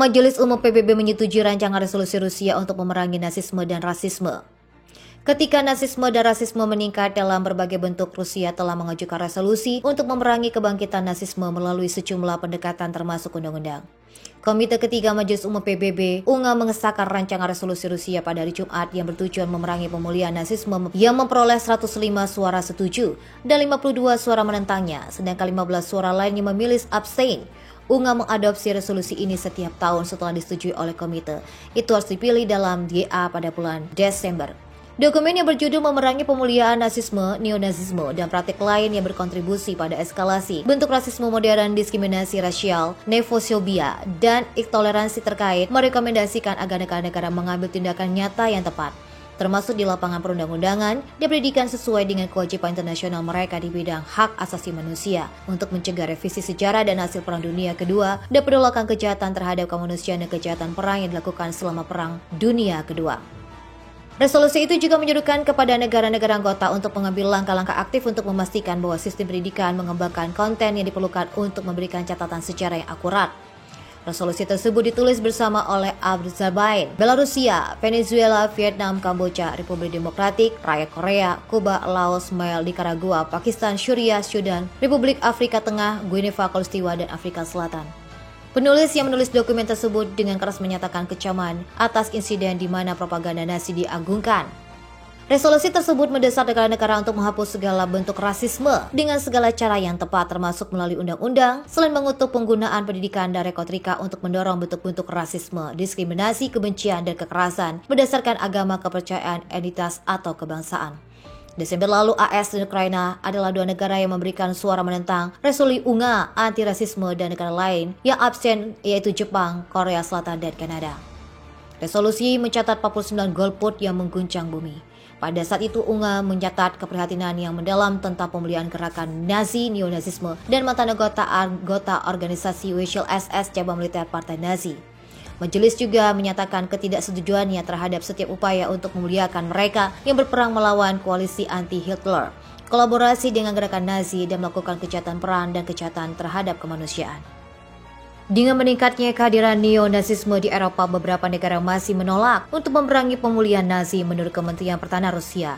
Majelis Umum PBB menyetujui rancangan resolusi Rusia untuk memerangi nasisme dan rasisme. Ketika nasisme dan rasisme meningkat dalam berbagai bentuk, Rusia telah mengajukan resolusi untuk memerangi kebangkitan nasisme melalui sejumlah pendekatan termasuk undang-undang. Komite ketiga Majelis Umum PBB UNGA mengesahkan rancangan resolusi Rusia pada hari Jumat yang bertujuan memerangi pemulihan nasisme yang memperoleh 105 suara setuju dan 52 suara menentangnya, sedangkan 15 suara lainnya memilih abstain. UNGA mengadopsi resolusi ini setiap tahun setelah disetujui oleh komite. Itu harus dipilih dalam GA pada bulan Desember. Dokumen yang berjudul Memerangi Pemulihan Nasisme, Neonazisme, dan praktik lain yang berkontribusi pada eskalasi bentuk rasisme modern, diskriminasi rasial, nefofobia, dan intoleransi terkait merekomendasikan agar negara-negara mengambil tindakan nyata yang tepat, termasuk di lapangan perundang-undangan dan pendidikan sesuai dengan kewajiban internasional mereka di bidang hak asasi manusia untuk mencegah revisi sejarah dan hasil Perang Dunia Kedua dan penolakan kejahatan terhadap kemanusiaan dan kejahatan perang yang dilakukan selama Perang Dunia Kedua. Resolusi itu juga menyuruhkan kepada negara-negara anggota untuk mengambil langkah-langkah aktif untuk memastikan bahwa sistem pendidikan mengembangkan konten yang diperlukan untuk memberikan catatan sejarah yang akurat. Resolusi tersebut ditulis bersama oleh Azerbaijan, Belarusia, Venezuela, Vietnam, Kamboja, Republik Demokratik, Rakyat Korea, Kuba, Laos, Myanmar, Nicaragua, Pakistan, Syria, Sudan, Republik Afrika Tengah, Guinea Khalistiwa, dan Afrika Selatan. Penulis yang menulis dokumen tersebut dengan keras menyatakan kecaman atas insiden di mana propaganda Nazi diagungkan. Resolusi tersebut mendesak negara-negara untuk menghapus segala bentuk rasisme dengan segala cara yang tepat, termasuk melalui undang-undang, selain mengutuk penggunaan pendidikan dan retorika untuk mendorong bentuk-bentuk rasisme, diskriminasi, kebencian, dan kekerasan berdasarkan agama, kepercayaan, entitas, atau kebangsaan. Desember lalu, AS dan Ukraina adalah dua negara yang memberikan suara menentang resolusi UNGA anti-rasisme, dan negara lain yang absen yaitu Jepang, Korea Selatan, dan Kanada. Resolusi mencatat 49 golput yang mengguncang bumi. Pada saat itu, UNGA mencatat keprihatinan yang mendalam tentang pemulihan gerakan Nazi, neonazisme, dan mantan anggota organisasi Wechsel SS cabang militer Partai Nazi. Majelis juga menyatakan ketidaksetujuannya terhadap setiap upaya untuk memuliakan mereka yang berperang melawan koalisi anti-Hitler, kolaborasi dengan gerakan Nazi, dan melakukan kejahatan perang dan kejahatan terhadap kemanusiaan. Dengan meningkatnya kehadiran neonazisme di Eropa, beberapa negara masih menolak untuk memerangi pemulihan Nazi menurut Kementerian Pertahanan Rusia.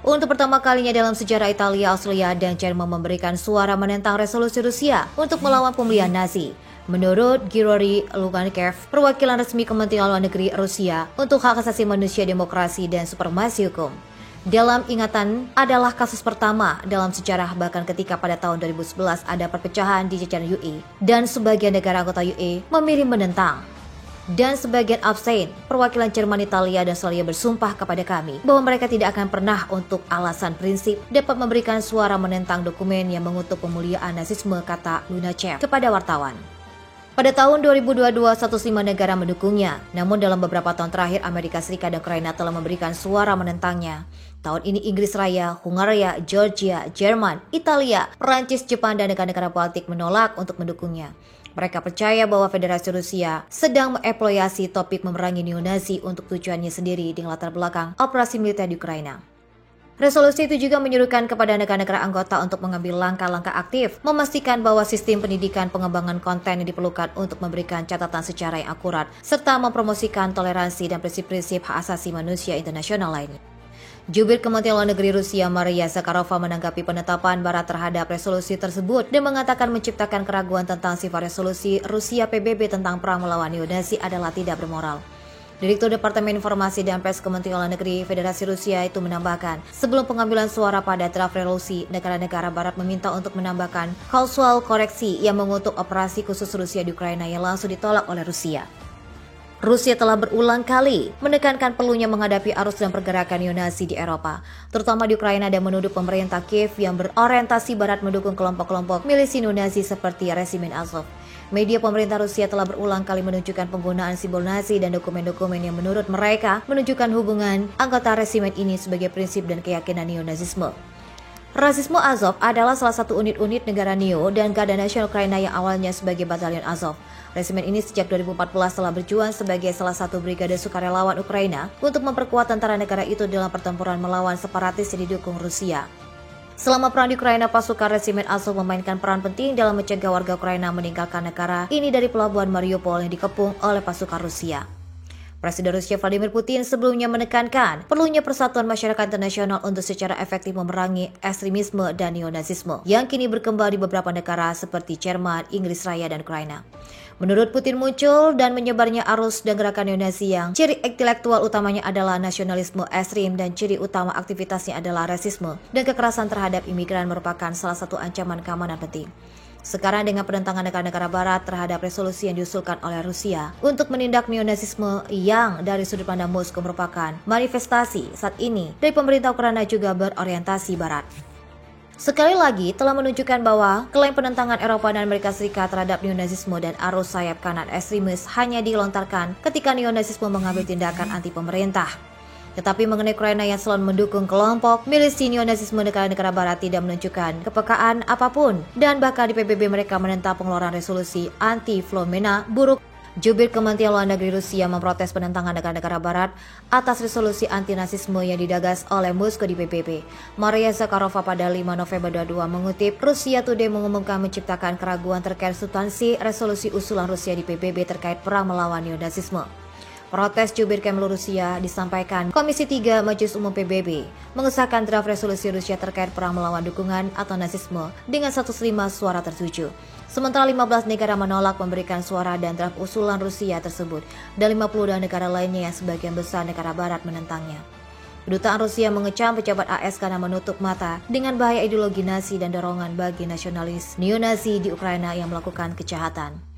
Untuk pertama kalinya dalam sejarah, Italia, Austria, dan Jerman memberikan suara menentang resolusi Rusia untuk melawan pemulihan Nazi. Menurut Grigori Lukanev, perwakilan resmi Kementerian Luar Negeri Rusia untuk hak asasi manusia, demokrasi, dan supremasi hukum, dalam ingatan adalah kasus pertama dalam sejarah, bahkan ketika pada tahun 2011 ada perpecahan di jajaran UE dan sebagian negara anggota UE memilih menentang dan sebagian abstain. Perwakilan Jerman, Italia, dan Australia bersumpah kepada kami bahwa mereka tidak akan pernah untuk alasan prinsip dapat memberikan suara menentang dokumen yang mengutuk pemuliaan nasisme, kata Lukanev kepada wartawan. Pada tahun 2022, 105 negara mendukungnya. Namun dalam beberapa tahun terakhir, Amerika Serikat dan Ukraina telah memberikan suara menentangnya. Tahun ini Inggris Raya, Hungaria, Georgia, Jerman, Italia, Perancis, Jepang, dan negara-negara Baltik menolak untuk mendukungnya. Mereka percaya bahwa Federasi Rusia sedang mengeksploitasi topik memerangi neonazi untuk tujuannya sendiri dengan latar belakang operasi militer di Ukraina. Resolusi itu juga menyuruhkan kepada negara-negara anggota untuk mengambil langkah-langkah aktif, memastikan bahwa sistem pendidikan pengembangan konten yang diperlukan untuk memberikan catatan secara yang akurat, serta mempromosikan toleransi dan prinsip-prinsip hak asasi manusia internasional lainnya. Jubir Kementerian Luar Negeri Rusia Maria Zakharova menanggapi penetapan Barat terhadap resolusi tersebut dan mengatakan menciptakan keraguan tentang sifat resolusi Rusia PBB tentang perang melawan neonazi adalah tidak bermoral. Direktur Departemen Informasi dan Pers Kementerian Luar Negeri Federasi Rusia itu menambahkan, sebelum pengambilan suara pada draft resolusi, negara-negara Barat meminta untuk menambahkan klausul koreksi yang mengutuk operasi khusus Rusia di Ukraina yang langsung ditolak oleh Rusia. Rusia telah berulang kali menekankan perlunya menghadapi arus dan pergerakan neonazi di Eropa, terutama di Ukraina, dan menuduh pemerintah Kiev yang berorientasi Barat mendukung kelompok-kelompok milisi neonazi seperti Resimen Azov. Media pemerintah Rusia telah berulang kali menunjukkan penggunaan simbol Nazi dan dokumen-dokumen yang menurut mereka menunjukkan hubungan anggota resimen ini sebagai prinsip dan keyakinan neonazisme. Rasisme Azov adalah salah satu unit-unit negara neo dan Garda Nasional Ukraina yang awalnya sebagai batalion Azov. Resimen ini sejak 2014 telah berjuang sebagai salah satu brigade sukarelawan Ukraina untuk memperkuat tentara negara itu dalam pertempuran melawan separatis yang didukung Rusia. Selama perang di Ukraina, pasukan resimen Azov memainkan peran penting dalam mencegah warga Ukraina meninggalkan negara ini dari pelabuhan Mariupol yang dikepung oleh pasukan Rusia. Presiden Rusia Vladimir Putin sebelumnya menekankan perlunya persatuan masyarakat internasional untuk secara efektif memerangi ekstremisme dan neonazisme yang kini berkembang di beberapa negara seperti Jerman, Inggris Raya, dan Ukraina. Menurut Putin, muncul dan menyebarnya arus dan gerakan neonazi yang ciri intelektual utamanya adalah nasionalisme ekstrim dan ciri utama aktivitasnya adalah rasisme dan kekerasan terhadap imigran merupakan salah satu ancaman keamanan penting. Sekarang dengan penentangan negara-negara barat terhadap resolusi yang diusulkan oleh Rusia untuk menindak neonazisme yang dari sudut pandang Moskow merupakan manifestasi saat ini dari pemerintah Ukraina juga berorientasi barat. Sekali lagi telah menunjukkan bahwa klaim penentangan Eropa dan Amerika Serikat terhadap neonazisme dan arus sayap kanan ekstremis hanya dilontarkan ketika neonazisme mengambil tindakan anti pemerintah. Tetapi mengenai Ukraina yang selalu mendukung kelompok milisi neonazisme, negara-negara barat tidak menunjukkan kepekaan apapun dan bahkan di PBB mereka menentang pengeluaran resolusi anti-fenomena buruk. Jubir Kementerian Luar Negeri Rusia memprotes penentangan negara-negara barat atas resolusi anti-nasisme yang digagas oleh Moskow di PBB. Maria Zakharova pada 5 November 2022 mengutip, Rusia Today mengumumkan menciptakan keraguan terkait substansi resolusi usulan Rusia di PBB terkait perang melawan neonazisme. Protes jubir Kemlu Rusia disampaikan Komisi 3 Majelis Umum PBB mengesahkan draft resolusi Rusia terkait perang melawan dukungan atau nazisme dengan 105 suara tertuju. Sementara 15 negara menolak memberikan suara dan draft usulan Rusia tersebut dan 52 negara lainnya yang sebagian besar negara barat menentangnya. Kedutaan Rusia mengecam pejabat AS karena menutup mata dengan bahaya ideologi Nazi dan dorongan bagi nasionalis neonazi di Ukraina yang melakukan kejahatan.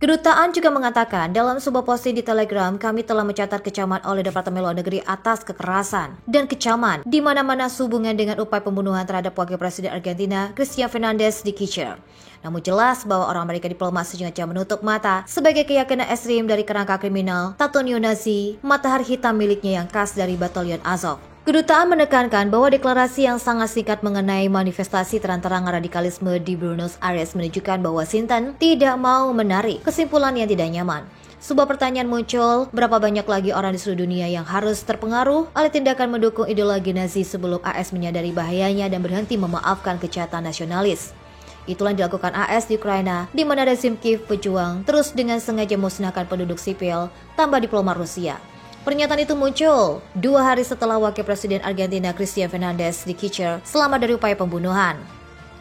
Kedutaan juga mengatakan dalam sebuah posting di Telegram, kami telah mencatat kecaman oleh Departemen Luar Negeri atas kekerasan dan kecaman di mana-mana sehubungan dengan upaya pembunuhan terhadap Wakil Presiden Argentina Cristina Fernández de Kirchner. Namun jelas bahwa orang Amerika diplomat sengaja menutup mata sebagai keyakinan ekstrim dari kerangka kriminal tato neonazi matahari hitam miliknya yang khas dari Batalion Azov. Kedutaan menekankan bahwa deklarasi yang sangat singkat mengenai manifestasi terang-terangan radikalisme di Buenos Aires menunjukkan bahwa Washington tidak mau menarik kesimpulan yang tidak nyaman. Sebuah pertanyaan muncul, berapa banyak lagi orang di seluruh dunia yang harus terpengaruh oleh tindakan mendukung ideologi Nazi sebelum AS menyadari bahayanya dan berhenti memaafkan kejahatan nasionalis. Itulah yang dilakukan AS di Ukraina, di mana rezim Kiev berjuang terus dengan sengaja memusnahkan penduduk sipil tanpa diplomat Rusia. Pernyataan itu muncul 2 hari setelah Wakil Presiden Argentina Cristina Fernández de Kirchner selamat dari upaya pembunuhan.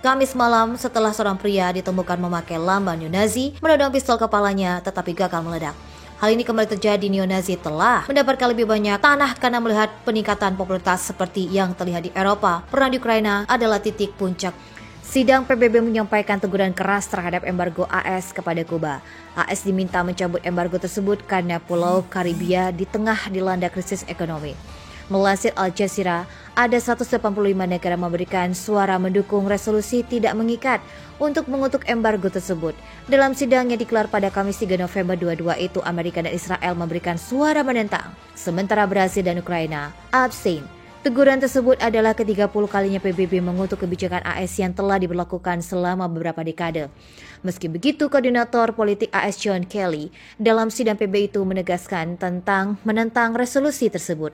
Kamis malam setelah seorang pria ditemukan memakai lambang neonazi menodong pistol kepalanya tetapi gagal meledak. Hal ini kembali terjadi. Neonazi telah mendapatkan lebih banyak tanah karena melihat peningkatan popularitas seperti yang terlihat di Eropa. Perang di Ukraina adalah titik puncak. Sidang PBB menyampaikan teguran keras terhadap embargo AS kepada Kuba. AS diminta mencabut embargo tersebut karena Pulau Karibia di tengah dilanda krisis ekonomi. Melansir Al Jazeera, ada 185 negara memberikan suara mendukung resolusi tidak mengikat untuk mengutuk embargo tersebut. Dalam sidang yang digelar pada Kamis 3 November 2022 itu, Amerika dan Israel memberikan suara menentang, sementara Brasil dan Ukraina abstain. Teguran tersebut adalah ke-30 kalinya PBB mengutuk kebijakan AS yang telah diberlakukan selama beberapa dekade. Meski begitu, koordinator politik AS John Kelly dalam sidang PBB itu menegaskan tentang menentang resolusi tersebut.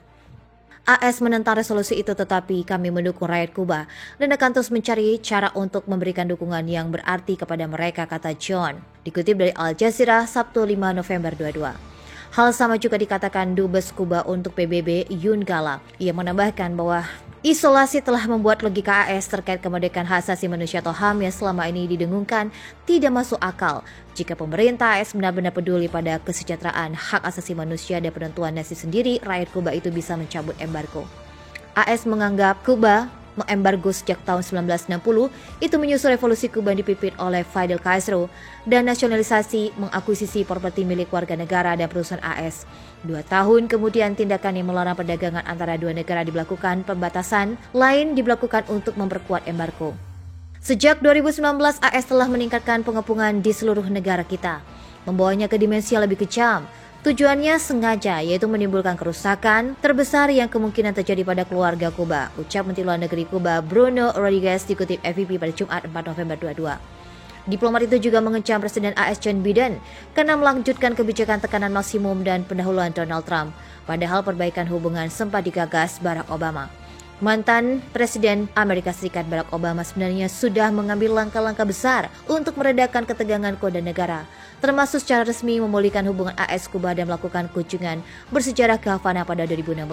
AS menentang resolusi itu, tetapi kami mendukung rakyat Kuba dan akan terus mencari cara untuk memberikan dukungan yang berarti kepada mereka, kata John. Dikutip dari Al Jazeera, Sabtu 5 November 2022. Hal sama juga dikatakan Dubes Kuba untuk PBB Yun Gala. Ia menambahkan bahwa isolasi telah membuat logika AS terkait kemerdekaan hak asasi manusia atau HAM yang selama ini didengungkan tidak masuk akal. Jika pemerintah AS benar-benar peduli pada kesejahteraan hak asasi manusia dan penentuan nasib sendiri, rakyat Kuba itu bisa mencabut embargo. AS menganggap Kuba mengembargo sejak tahun 1960 itu menyusul revolusi Kuba yang dipimpin oleh Fidel Castro dan nasionalisasi mengakuisisi properti milik warga negara dan perusahaan AS. 2 tahun kemudian tindakan yang melarang perdagangan antara dua negara dilakukan, pembatasan lain dilakukan untuk memperkuat embargo. Sejak 2019 AS telah meningkatkan pengepungan di seluruh negara kita, membawanya ke dimensi yang lebih kejam. Tujuannya sengaja, yaitu menimbulkan kerusakan terbesar yang kemungkinan terjadi pada keluarga Kuba, ucap Menteri Luar Negeri Kuba Bruno Rodriguez dikutip FVP pada Jumat 4 November 2022. Diplomat itu juga mengecam Presiden AS Joe Biden karena melanjutkan kebijakan tekanan maksimum dan pendahuluan Donald Trump, padahal perbaikan hubungan sempat digagas Barack Obama. Mantan Presiden Amerika Serikat Barack Obama sebenarnya sudah mengambil langkah-langkah besar untuk meredakan ketegangan kedua negara, termasuk secara resmi memulihkan hubungan AS-Kuba dan melakukan kunjungan bersejarah ke Havana pada 2016.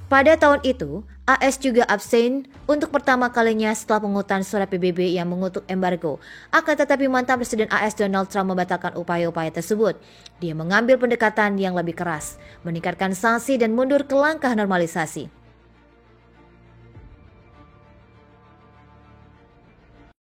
Pada tahun itu, AS juga absen untuk pertama kalinya setelah pengutusan surat PBB yang mengutuk embargo. Akan tetapi mantan Presiden AS Donald Trump membatalkan upaya-upaya tersebut. Dia mengambil pendekatan yang lebih keras, meningkatkan sanksi dan mundur ke langkah normalisasi.